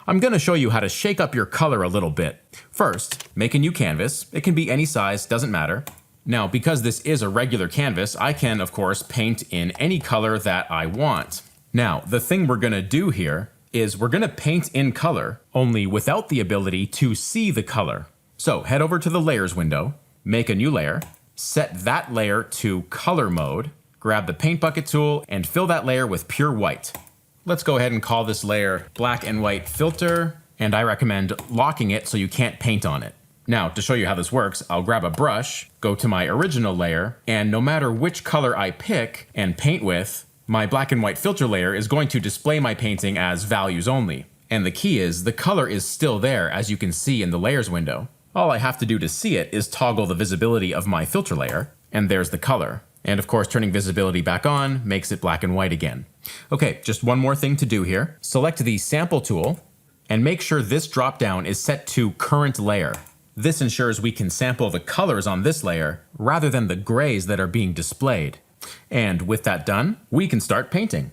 I'm going to show you how to shake up your color a little bit. First, make a new canvas. It can be any size, doesn't matter. Now, because this is a regular canvas, I can, of course, paint in any color that I want. Now, the thing we're going to do here is we're going to paint in color, only without the ability to see the color. So head over to the Layers window, make a new layer, set that layer to color mode, grab the paint bucket tool, and fill that layer with pure white. Let's go ahead and call this layer Black and White Filter, and I recommend locking it so you can't paint on it. Now, to show you how this works, I'll grab a brush, go to my original layer, and no matter which color I pick and paint with, my black and white filter layer is going to display my painting as values only. And the key is, the color is still there, as you can see in the Layers window. All I have to do to see it is toggle the visibility of my filter layer, and there's the color. And of course, turning visibility back on makes it black and white again. Okay, just one more thing to do here. Select the Sample tool, and make sure this dropdown is set to Current Layer. This ensures we can sample the colors on this layer rather than the grays that are being displayed. And with that done, we can start painting.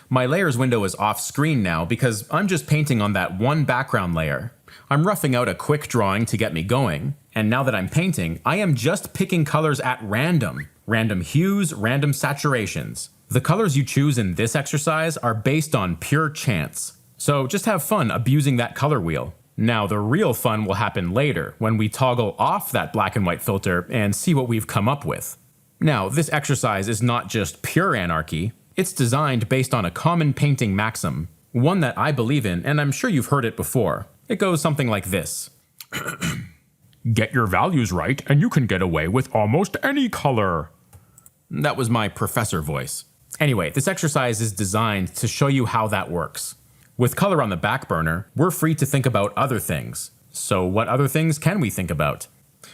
My Layers window is off screen now because I'm just painting on that one background layer. I'm roughing out a quick drawing to get me going, and now that I'm painting, I am just picking colors at random. Random hues, random saturations. The colors you choose in this exercise are based on pure chance. So just have fun abusing that color wheel. Now the real fun will happen later, when we toggle off that black and white filter and see what we've come up with. Now, this exercise is not just pure anarchy, it's designed based on a common painting maxim, one that I believe in, and I'm sure you've heard it before. It goes something like this. Get your values right, and you can get away with almost any color. That was my professor voice. Anyway, this exercise is designed to show you how that works. With color on the back burner, we're free to think about other things. So what other things can we think about?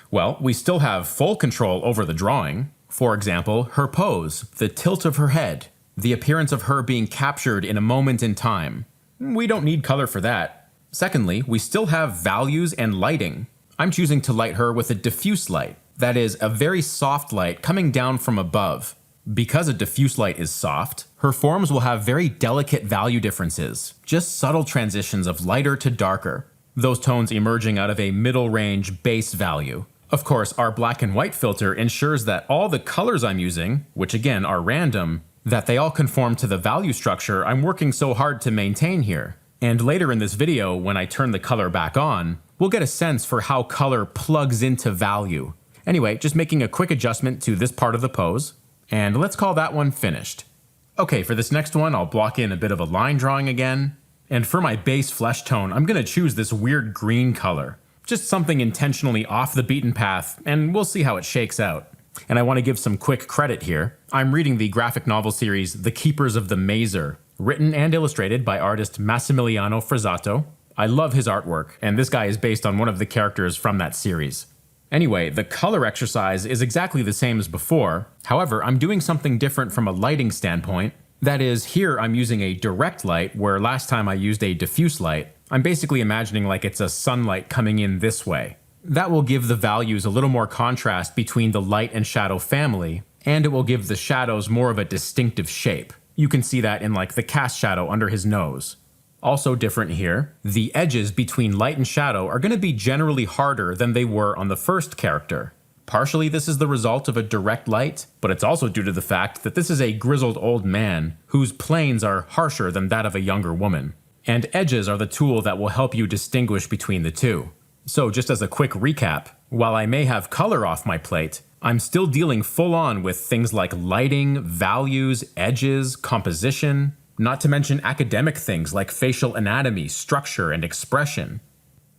Well, we still have full control over the drawing. For example, her pose, the tilt of her head, the appearance of her being captured in a moment in time. We don't need color for that. Secondly, we still have values and lighting. I'm choosing to light her with a diffuse light. That is, a very soft light coming down from above. Because a diffuse light is soft, her forms will have very delicate value differences, just subtle transitions of lighter to darker, those tones emerging out of a middle range base value. Of course, our black and white filter ensures that all the colors I'm using, which again are random, that they all conform to the value structure I'm working so hard to maintain here. And later in this video, when I turn the color back on, we'll get a sense for how color plugs into value. Anyway, just making a quick adjustment to this part of the pose. And let's call that one finished. Okay, for this next one, I'll block in a bit of a line drawing again. And for my base flesh tone, I'm going to choose this weird green color. Just something intentionally off the beaten path, and we'll see how it shakes out. And I want to give some quick credit here. I'm reading the graphic novel series The Keepers of the Mazer, written and illustrated by artist Massimiliano Frazzato. I love his artwork, and this guy is based on one of the characters from that series. Anyway, the color exercise is exactly the same as before. However, I'm doing something different from a lighting standpoint. That is, here I'm using a direct light, where last time I used a diffuse light. I'm basically imagining like it's a sunlight coming in this way. That will give the values a little more contrast between the light and shadow family, and it will give the shadows more of a distinctive shape. You can see that in like the cast shadow under his nose. Also different here, the edges between light and shadow are going to be generally harder than they were on the first character. Partially this is the result of a direct light, but it's also due to the fact that this is a grizzled old man whose planes are harsher than that of a younger woman. And edges are the tool that will help you distinguish between the two. So just as a quick recap, while I may have color off my plate, I'm still dealing full on with things like lighting, values, edges, composition, not to mention academic things like facial anatomy, structure, and expression.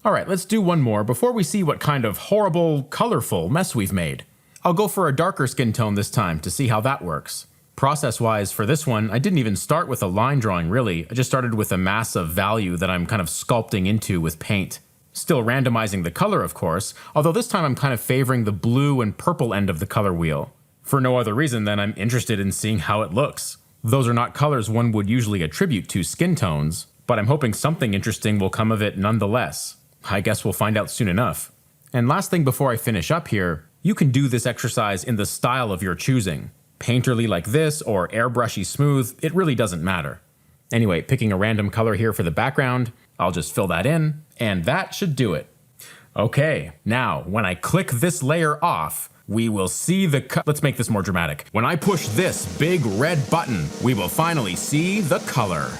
Alright, let's do one more before we see what kind of horrible, colorful mess we've made. I'll go for a darker skin tone this time to see how that works. Process-wise, for this one, I didn't even start with a line drawing really, I just started with a mass of value that I'm kind of sculpting into with paint. Still randomizing the color, of course, although this time I'm kind of favoring the blue and purple end of the color wheel. For no other reason than I'm interested in seeing how it looks. Those are not colors one would usually attribute to skin tones, but I'm hoping something interesting will come of it nonetheless. I guess we'll find out soon enough. And last thing before I finish up here, you can do this exercise in the style of your choosing. Painterly like this or airbrushy smooth, it really doesn't matter. Anyway, picking a random color here for the background, I'll just fill that in, and that should do it. Okay, now when I click this layer off, we will see let's make this more dramatic. When I push this big red button, we will finally see the color.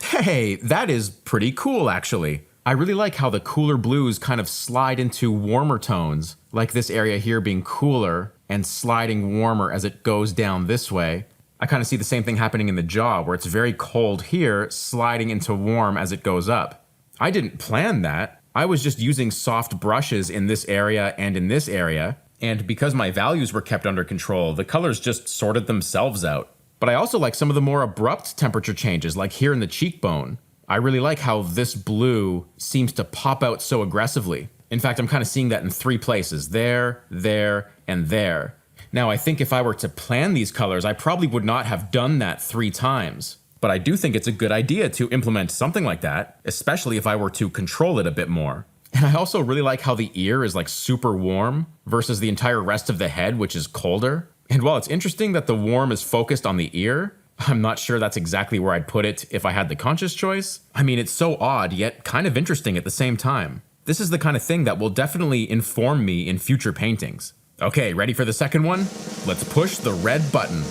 Hey, that is pretty cool actually. I really like how the cooler blues kind of slide into warmer tones, like this area here being cooler and sliding warmer as it goes down this way. I kind of see the same thing happening in the jaw, where it's very cold here, sliding into warm as it goes up. I didn't plan that. I was just using soft brushes in this area and in this area, and because my values were kept under control, the colors just sorted themselves out. But I also like some of the more abrupt temperature changes, like here in the cheekbone. I really like how this blue seems to pop out so aggressively. In fact, I'm kind of seeing that in 3 places, there, and there. Now, I think if I were to plan these colors, I probably would not have done that 3 times. But I do think it's a good idea to implement something like that, especially if I were to control it a bit more. And I also really like how the ear is like super warm versus the entire rest of the head, which is colder. And while it's interesting that the warm is focused on the ear, I'm not sure that's exactly where I'd put it if I had the conscious choice. I mean, it's so odd, yet kind of interesting at the same time. This is the kind of thing that will definitely inform me in future paintings. Okay, ready for the second one? Let's push the red button.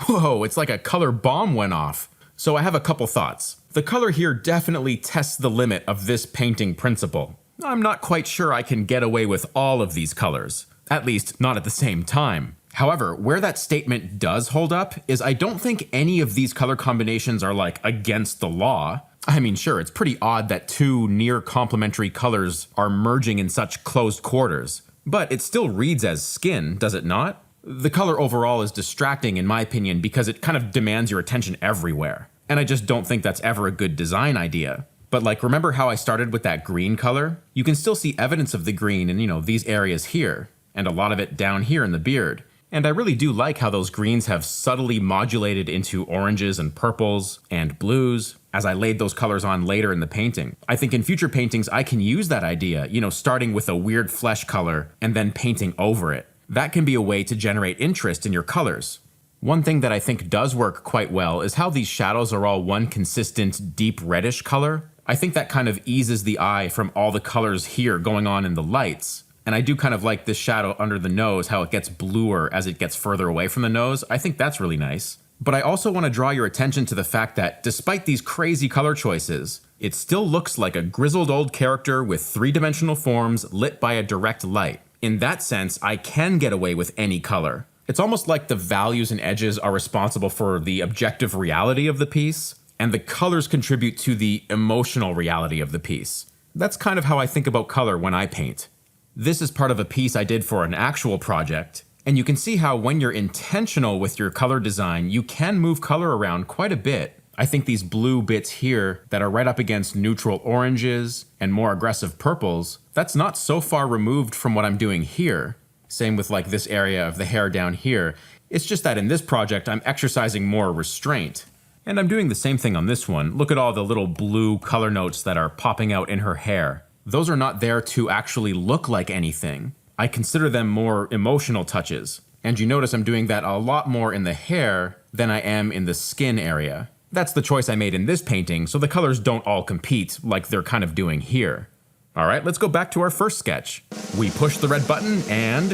Whoa, it's like a color bomb went off. So I have a couple thoughts. The color here definitely tests the limit of this painting principle. I'm not quite sure I can get away with all of these colors, at least not at the same time. However, where that statement does hold up is I don't think any of these color combinations are like against the law. I mean, sure, it's pretty odd that 2 near complementary colors are merging in such closed quarters, but it still reads as skin, does it not? The color overall is distracting in my opinion because it kind of demands your attention everywhere, and I just don't think that's ever a good design idea. But like, remember how I started with that green color? You can still see evidence of the green in, these areas here, and a lot of it down here in the beard. And I really do like how those greens have subtly modulated into oranges and purples and blues as I laid those colors on later in the painting. I think in future paintings I can use that idea, starting with a weird flesh color and then painting over it. That can be a way to generate interest in your colors. One thing that I think does work quite well is how these shadows are all one consistent deep reddish color. I think that kind of eases the eye from all the colors here going on in the lights. And I do kind of like this shadow under the nose, how it gets bluer as it gets further away from the nose. I think that's really nice. But I also want to draw your attention to the fact that despite these crazy color choices, it still looks like a grizzled old character with 3-dimensional forms lit by a direct light. In that sense, I can get away with any color. It's almost like the values and edges are responsible for the objective reality of the piece, and the colors contribute to the emotional reality of the piece. That's kind of how I think about color when I paint. This is part of a piece I did for an actual project, and you can see how when you're intentional with your color design, you can move color around quite a bit. I think these blue bits here that are right up against neutral oranges and more aggressive purples, that's not so far removed from what I'm doing here. Same with like this area of the hair down here. It's just that in this project, I'm exercising more restraint. And I'm doing the same thing on this one. Look at all the little blue color notes that are popping out in her hair. Those are not there to actually look like anything. I consider them more emotional touches. And you notice I'm doing that a lot more in the hair than I am in the skin area. That's the choice I made in this painting, so the colors don't all compete like they're kind of doing here. All right, let's go back to our first sketch. We push the red button and...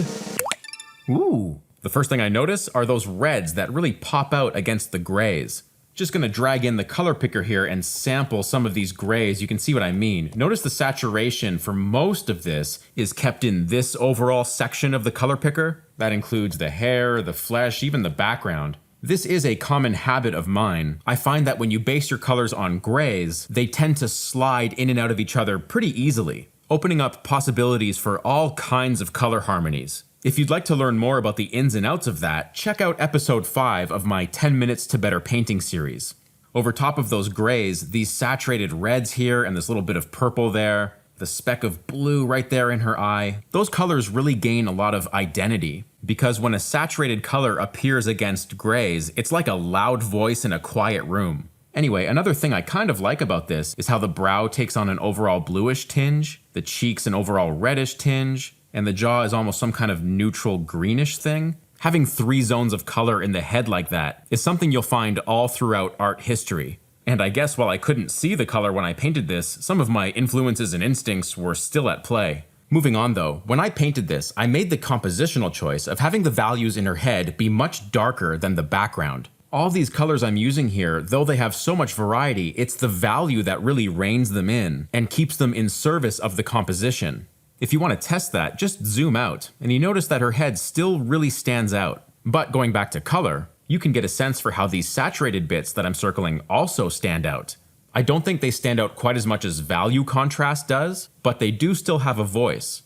Ooh! The first thing I notice are those reds that really pop out against the grays. Just gonna drag in the color picker here and sample some of these grays. You can see what I mean. Notice the saturation for most of this is kept in this overall section of the color picker. That includes the hair, the flesh, even the background. This is a common habit of mine. I find that when you base your colors on grays, they tend to slide in and out of each other pretty easily, opening up possibilities for all kinds of color harmonies. If you'd like to learn more about the ins and outs of that, check out episode 5 of my 10 Minutes to Better Painting series. Over top of those grays, these saturated reds here and this little bit of purple there, the speck of blue right there in her eye, those colors really gain a lot of identity. Because when a saturated color appears against grays, it's like a loud voice in a quiet room. Anyway, another thing I kind of like about this is how the brow takes on an overall bluish tinge, the cheeks an overall reddish tinge, and the jaw is almost some kind of neutral greenish thing. Having 3 zones of color in the head like that is something you'll find all throughout art history. And I guess while I couldn't see the color when I painted this, some of my influences and instincts were still at play. Moving on though, when I painted this, I made the compositional choice of having the values in her head be much darker than the background. All these colors I'm using here, though they have so much variety, it's the value that really reins them in and keeps them in service of the composition. If you want to test that, just zoom out, and you notice that her head still really stands out. But going back to color, you can get a sense for how these saturated bits that I'm circling also stand out. I don't think they stand out quite as much as value contrast does, but they do still have a voice.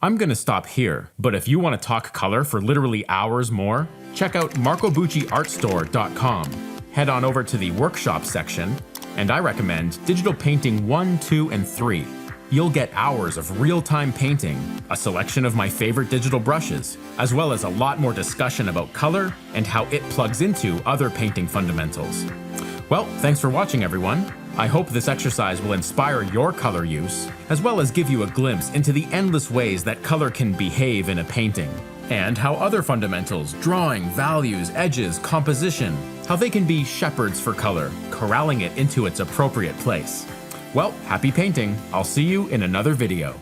I'm gonna stop here, but if you want to talk color for literally hours more, check out marcobucciartstore.com. Head on over to the workshop section, and I recommend Digital Painting 1, 2, and 3. You'll get hours of real-time painting, a selection of my favorite digital brushes, as well as a lot more discussion about color and how it plugs into other painting fundamentals. Well, thanks for watching, everyone. I hope this exercise will inspire your color use, as well as give you a glimpse into the endless ways that color can behave in a painting, and how other fundamentals, drawing, values, edges, composition, how they can be shepherds for color, corralling it into its appropriate place. Well, happy painting. I'll see you in another video.